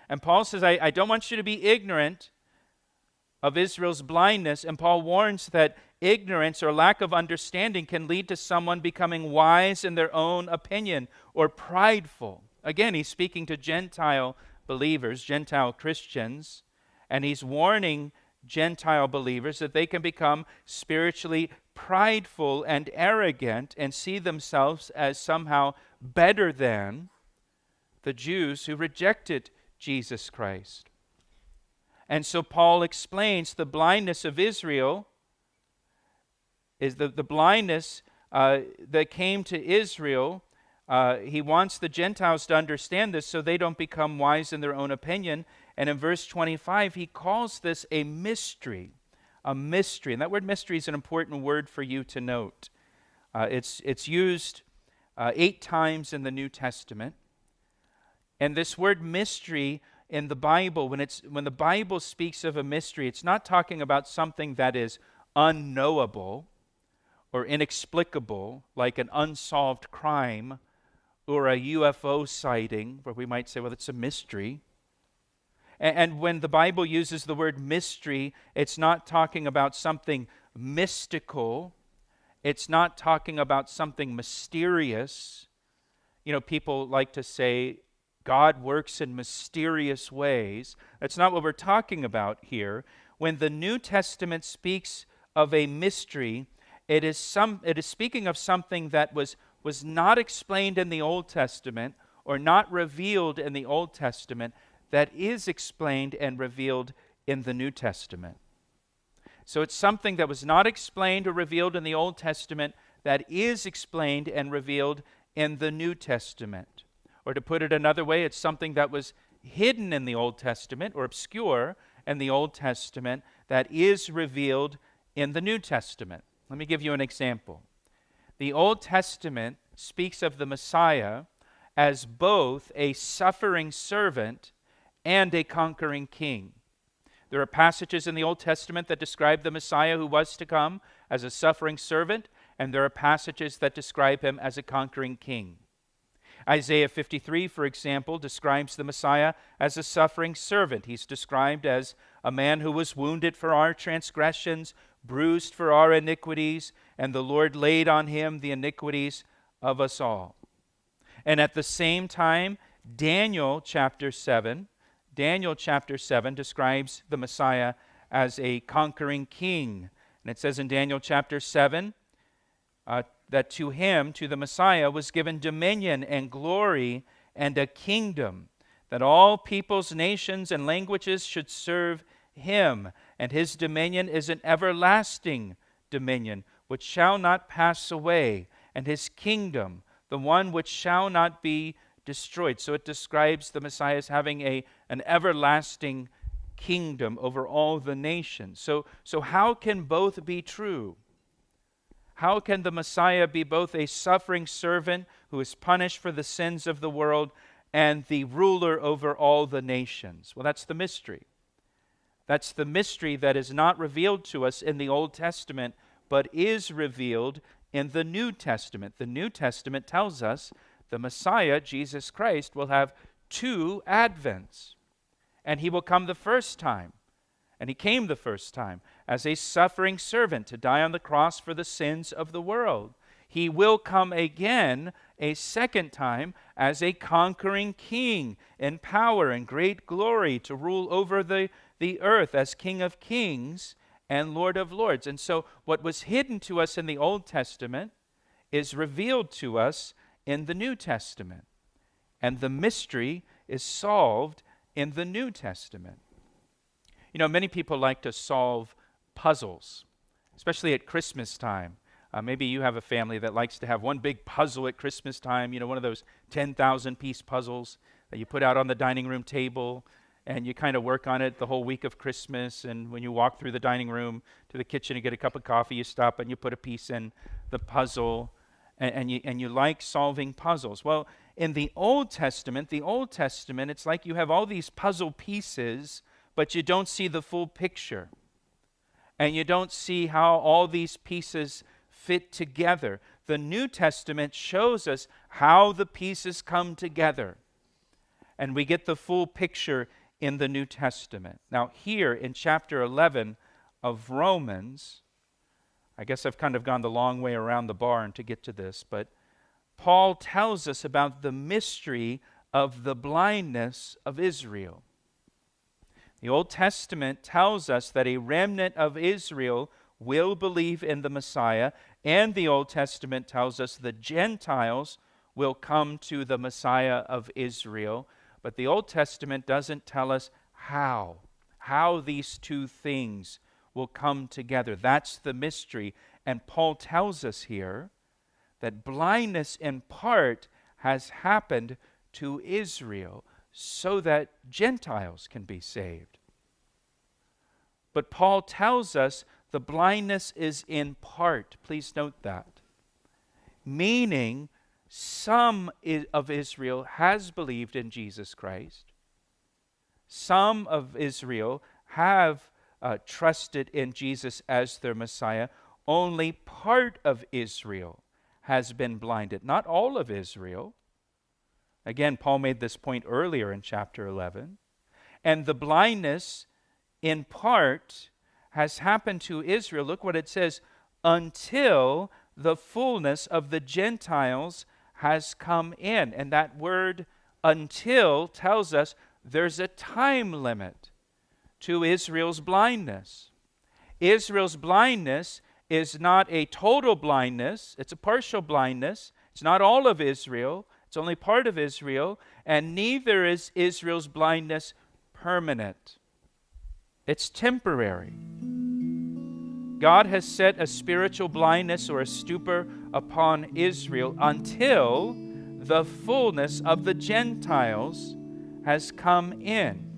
And Paul says, I don't want you to be ignorant of Israel's blindness. And Paul warns that ignorance or lack of understanding can lead to someone becoming wise in their own opinion or prideful. Again, he's speaking to Gentile believers, Gentile Christians, and he's warning Gentile believers that they can become spiritually prideful and arrogant and see themselves as somehow better than the Jews who rejected Jesus Christ. And so Paul explains the blindness of Israel is the blindness that came to Israel. He wants the Gentiles to understand this so they don't become wise in their own opinion. And in verse 25, he calls this a mystery. A mystery. And that word mystery is an important word for you to note. It's used 8 times in the New Testament. And this word mystery in the Bible, when the Bible speaks of a mystery, it's not talking about something that is unknowable or inexplicable, like an unsolved crime or a UFO sighting, where we might say, well, it's a mystery. And when the Bible uses the word mystery, it's not talking about something mystical. It's not talking about something mysterious. You know, people like to say, God works in mysterious ways. That's not what we're talking about here. When the New Testament speaks of a mystery, it is speaking of something that was not explained in the Old Testament or not revealed in the Old Testament, that is explained and revealed in the New Testament. So it's something that was not explained or revealed in the Old Testament that is explained and revealed in the New Testament. Or to put it another way, it's something that was hidden in the Old Testament or obscure in the Old Testament that is revealed in the New Testament. Let me give you an example. The Old Testament speaks of the Messiah as both a suffering servant and a conquering king. There are passages in the Old Testament that describe the Messiah who was to come as a suffering servant, and there are passages that describe him as a conquering king. Isaiah 53, for example, describes the Messiah as a suffering servant. He's described as a man who was wounded for our transgressions, bruised for our iniquities, and the Lord laid on him the iniquities of us all. And at the same time, Daniel chapter 7 describes the Messiah as a conquering king. And it says in Daniel chapter 7, that to him, to the Messiah, was given dominion and glory and a kingdom, that all peoples, nations, and languages should serve him. And his dominion is an everlasting dominion, which shall not pass away, and his kingdom, the one which shall not be destroyed. So it describes the Messiah as having an everlasting kingdom over all the nations. So how can both be true? How can the Messiah be both a suffering servant who is punished for the sins of the world and the ruler over all the nations? Well, that's the mystery. That's the mystery that is not revealed to us in the Old Testament, but is revealed in the New Testament. The New Testament tells us the Messiah, Jesus Christ, will have 2 advents. And he will come the first time. And he came the first time as a suffering servant to die on the cross for the sins of the world. He will come again a second time as a conquering king in power and great glory to rule over the earth as King of Kings and Lord of Lords. And so what was hidden to us in the Old Testament is revealed to us in the New Testament. And the mystery is solved in the New Testament. You know, many people like to solve puzzles, especially at Christmas time. Maybe you have a family that likes to have one big puzzle at Christmas time, you know, one of those 10,000-piece puzzles that you put out on the dining room table, and you kind of work on it the whole week of Christmas, and when you walk through the dining room to the kitchen to get a cup of coffee, you stop and you put a piece in the puzzle, and you like solving puzzles. Well, in the Old Testament, it's like you have all these puzzle pieces, but you don't see the full picture. And you don't see how all these pieces fit together. The New Testament shows us how the pieces come together. and we get the full picture in the New Testament. Now, here in chapter 11 of Romans, I guess I've kind of gone the long way around the barn to get to this, but Paul tells us about the mystery of the blindness of Israel. The Old Testament tells us that a remnant of Israel will believe in the Messiah, and the Old Testament tells us the Gentiles will come to the Messiah of Israel. But the Old Testament doesn't tell us how these two things will come together. That's the mystery. And Paul tells us here that blindness in part has happened to Israel so that Gentiles can be saved. But Paul tells us the blindness is in part. Please note that. Meaning, some of Israel has believed in Jesus Christ. Some of Israel have trusted in Jesus as their Messiah. Only part of Israel has been blinded. Not all of Israel. Again, Paul made this point earlier in chapter 11. And the blindness, in part, has happened to Israel. Look what it says, until the fullness of the Gentiles has come in. And that word until tells us there's a time limit to Israel's blindness. Israel's blindness is not a total blindness. It's a partial blindness. It's not all of Israel. It's only part of Israel. And neither is Israel's blindness permanent. It's temporary. God has set a spiritual blindness or a stupor upon Israel until the fullness of the Gentiles has come in.